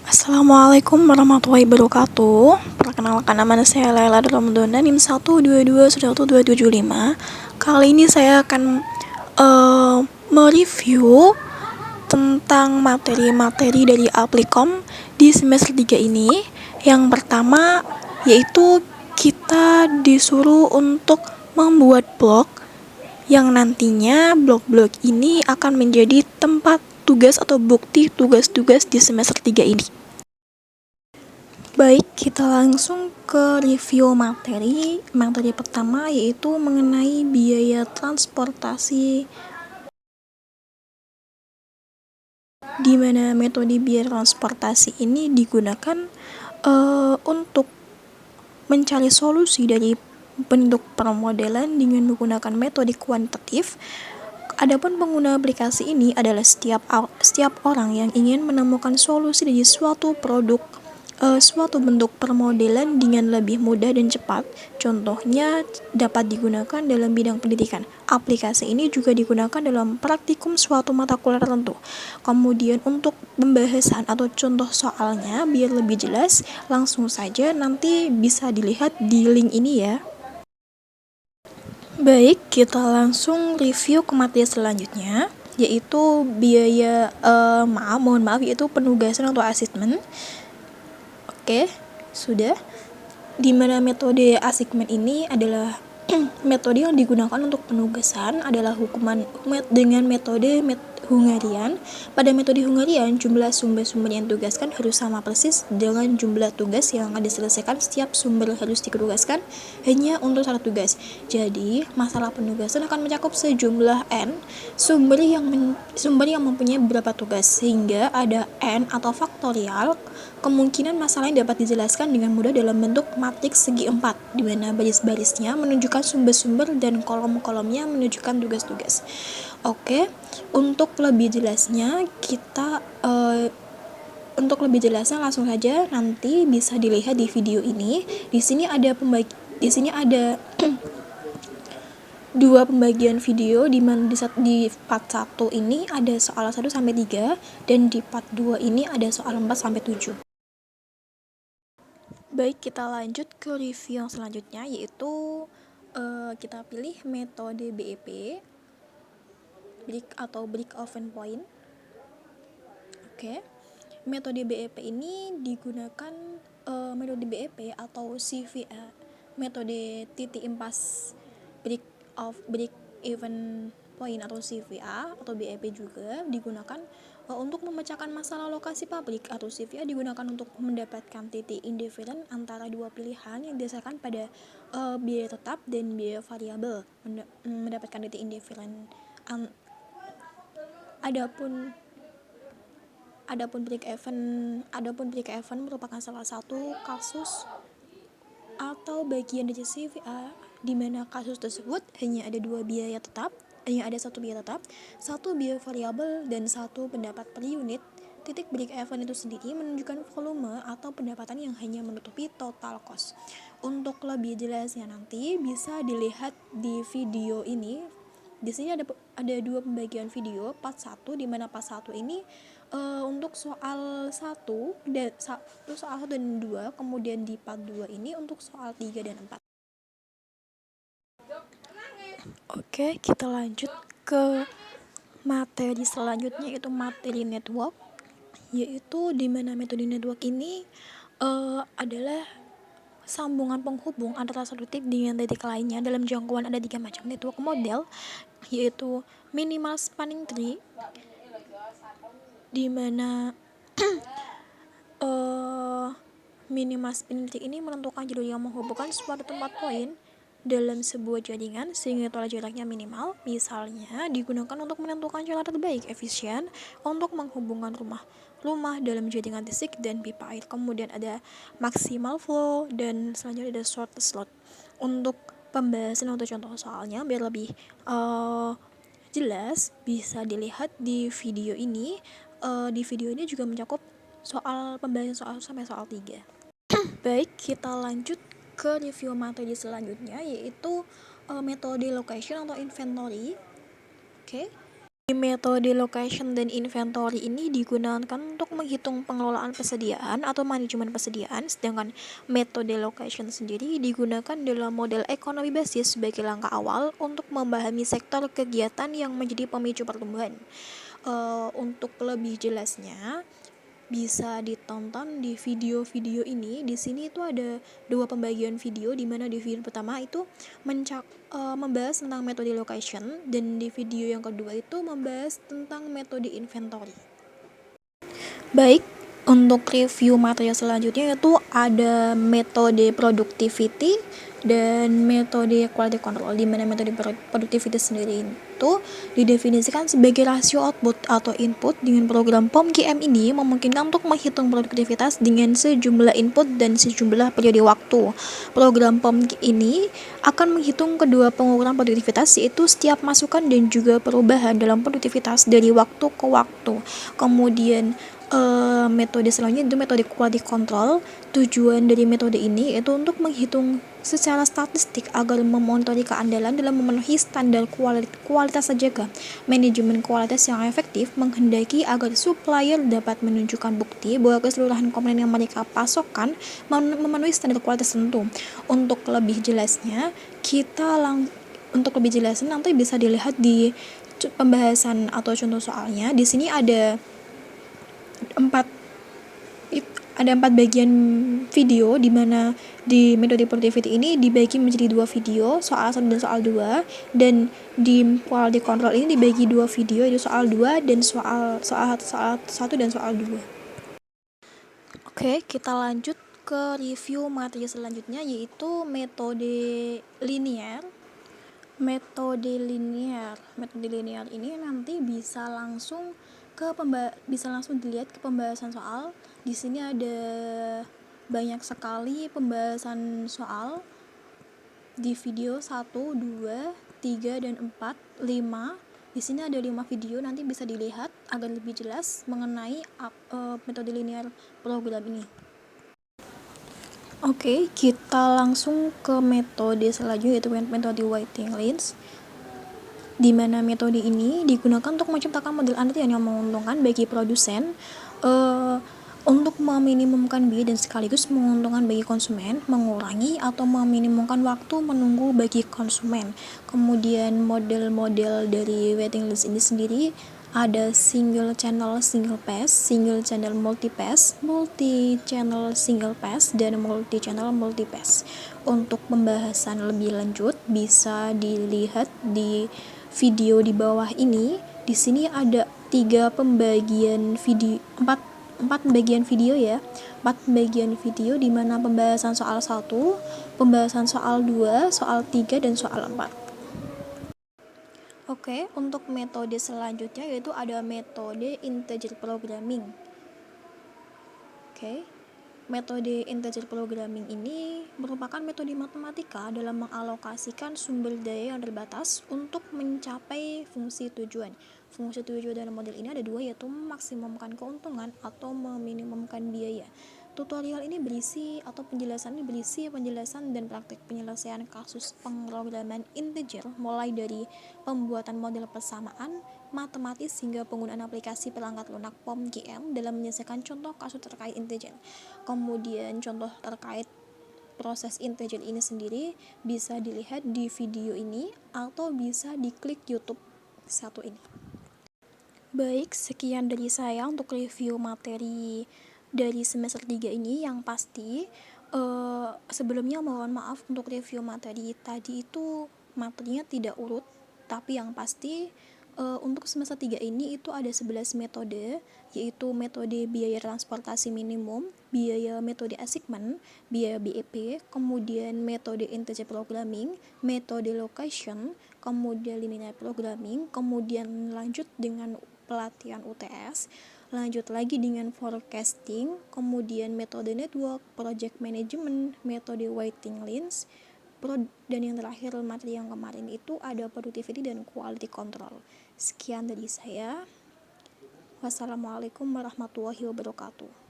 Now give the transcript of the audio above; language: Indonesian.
Assalamualaikum warahmatullahi wabarakatuh. Perkenalkan, nama saya Laila Ramadhana, NIM 1221275. Kali ini saya akan mereview tentang materi-materi dari Applikom di semester 3 ini. Yang pertama yaitu kita disuruh untuk membuat blog yang nantinya blog-blog ini akan menjadi tempat tugas atau bukti tugas-tugas di semester 3 ini. Baik, kita langsung ke review materi. Materi pertama yaitu mengenai biaya transportasi, di mana metode biaya transportasi ini digunakan untuk mencari solusi dari bentuk permodelan dengan menggunakan metode kuantitatif. Adapun pengguna aplikasi ini adalah setiap orang yang ingin menemukan solusi dari suatu produk, suatu bentuk permodelan dengan lebih mudah dan cepat. Contohnya dapat digunakan dalam bidang pendidikan. Aplikasi ini juga digunakan dalam praktikum suatu mata kuliah tertentu. Kemudian untuk pembahasan atau contoh soalnya biar lebih jelas, langsung saja nanti bisa dilihat di link ini ya. Baik, kita langsung review ke materi selanjutnya, yaitu biaya mohon maaf yaitu penugasan atau asesmen. Oke, sudah. Di mana metode asesmen ini adalah metode yang digunakan untuk penugasan adalah hukuman dengan metode Hungarian. Pada metode Hungarian, jumlah sumber-sumber yang ditugaskan harus sama persis dengan jumlah tugas yang diselesaikan. Setiap sumber harus ditugaskan hanya untuk satu tugas. Jadi, masalah penugasan akan mencakup sejumlah N sumber yang mempunyai beberapa tugas, sehingga ada N atau faktorial kemungkinan masalah yang dapat dijelaskan dengan mudah dalam bentuk matriks segi 4, di mana baris-barisnya menunjukkan sumber-sumber dan kolom-kolomnya menunjukkan tugas-tugas. Oke, untuk lebih jelasnya langsung saja nanti bisa dilihat di video ini. Di sini ada dua pembagian video, di mana di part 1 ini ada soal 1 sampai 3 dan di part 2 ini ada soal 4 sampai 7. Baik, kita lanjut ke review yang selanjutnya, yaitu kita pilih metode BEP, break even point. Oke. Metode BEP ini digunakan metode BEP atau CVA, metode titik impas break even point atau CVA atau BEP juga digunakan untuk memecahkan masalah lokasi pabrik. Atau CVA digunakan untuk mendapatkan titik indifferent antara dua pilihan yang didasarkan pada biaya tetap dan biaya variabel. Mendapatkan titik indifferent. Adapun break even merupakan salah satu kasus atau bagian dari CVA, di mana kasus tersebut hanya ada satu biaya tetap, satu biaya variabel, dan satu pendapat per unit. Titik break even itu sendiri menunjukkan volume atau pendapatan yang hanya menutupi total cost. Untuk lebih jelasnya nanti bisa dilihat di video ini. Di sini ada dua pembagian video, part 1, di mana part 1 ini untuk soal 1 dan 2, kemudian di part 2 ini untuk soal 3 dan 4. Oke, kita lanjut ke materi selanjutnya, yaitu materi network, yaitu di mana metode network ini adalah sambungan penghubung antara satu titik dengan titik lainnya dalam jangkauan. Ada 3 macam network model, yaitu minimal spanning tree, di mana minimal spanning tree ini menentukan jalur yang menghubungkan suatu tempat poin dalam sebuah jaringan sehingga total jaraknya minimal. Misalnya digunakan untuk menentukan jalan terbaik efisien untuk menghubungkan rumah dalam jaringan listrik dan pipa air. Kemudian ada maximal flow dan selanjutnya ada short slot. Untuk pembahasan atau contoh soalnya biar lebih jelas bisa dilihat di video ini. Di video ini juga mencakup pembahasan soal sampai soal 3. Baik, kita lanjut ke review materi selanjutnya, yaitu metode location atau inventory. Oke. Metode location dan inventory ini digunakan untuk menghitung pengelolaan persediaan atau manajemen persediaan, sedangkan metode location sendiri digunakan dalam model ekonomi basis sebagai langkah awal untuk memahami sektor kegiatan yang menjadi pemicu pertumbuhan. Untuk lebih jelasnya, bisa ditonton di video-video ini. Di sini itu ada dua pembagian video, di mana di video pertama itu membahas tentang metode location, dan di video yang kedua itu membahas tentang metode inventory. Baik, untuk review materi selanjutnya itu ada metode productivity dan metode quality control, di mana metode productivity sendiri itu didefinisikan sebagai rasio output atau input dengan program POM-GM ini memungkinkan untuk menghitung produktivitas dengan sejumlah input dan sejumlah periode waktu. Program POM ini akan menghitung kedua pengukuran produktivitas, yaitu setiap masukan dan juga perubahan dalam produktivitas dari waktu ke waktu. Kemudian metode selanjutnya itu metode quality control. Tujuan dari metode ini yaitu untuk menghitung secara statistik agar memonitori keandalan dalam memenuhi standar kualitas terjaga. Manajemen kualitas yang efektif menghendaki agar supplier dapat menunjukkan bukti bahwa keseluruhan komponen yang mereka pasokkan memenuhi standar kualitas tertentu. Untuk lebih jelasnya nanti bisa dilihat di pembahasan atau contoh soalnya. Di sini ada empat bagian video, di mana di metode productivity ini dibagi menjadi dua video, soal 1 dan soal 2, dan di quality control ini dibagi dua video, yaitu soal 2 dan soal 1 dan soal 2. Oke, kita lanjut ke review materi selanjutnya, yaitu metode linear. Metode linear ini nanti bisa langsung dilihat ke pembahasan soal. Di sini ada banyak sekali pembahasan soal di video 1, 2, 3, dan 4, 5. Di sini ada 5 video, nanti bisa dilihat agar lebih jelas mengenai metode linear program ini. Oke, kita langsung ke metode selanjutnya, yaitu metode waiting list, di mana metode ini digunakan untuk menciptakan model antrian yang menguntungkan bagi produsen untuk meminimumkan biaya dan sekaligus menguntungkan bagi konsumen, mengurangi atau meminimumkan waktu menunggu bagi konsumen. Kemudian model-model dari waiting list ini sendiri ada single channel single pass, single channel multi pass, multi channel single pass, dan multi channel multi pass. Untuk pembahasan lebih lanjut bisa dilihat di video di bawah ini. Di sini ada 4 pembagian video ya. 4 pembagian video, di mana pembahasan soal 1, pembahasan soal 2, soal 3, dan soal 4. Oke, untuk metode selanjutnya yaitu ada metode integer programming. Oke, metode integer programming ini merupakan metode matematika dalam mengalokasikan sumber daya yang terbatas untuk mencapai fungsi tujuan. Fungsi tujuan dalam model ini ada 2, yaitu memaksimumkan keuntungan atau meminimumkan biaya. Tutorial ini berisi penjelasan dan praktik penyelesaian kasus pemrograman integer, mulai dari pembuatan model persamaan matematis hingga penggunaan aplikasi perangkat lunak POM-GM dalam menyelesaikan contoh kasus terkait integer. Kemudian contoh terkait proses integer ini sendiri bisa dilihat di video ini atau bisa diklik YouTube satu ini. Baik, sekian dari saya untuk review materi dari semester 3 ini. Yang pasti sebelumnya mohon maaf untuk review materi tadi itu materinya tidak urut, tapi yang pasti untuk semester 3 ini itu ada 11 metode, yaitu metode biaya transportasi minimum, biaya metode assignment, biaya BEP, kemudian metode integer programming, metode location, kemudian linear programming, kemudian lanjut dengan pelatihan UTS, lanjut lagi dengan forecasting, kemudian metode network, project management, metode waiting list, dan yang terakhir materi yang kemarin itu ada productivity dan quality control. Sekian dari saya. Wassalamualaikum warahmatullahi wabarakatuh.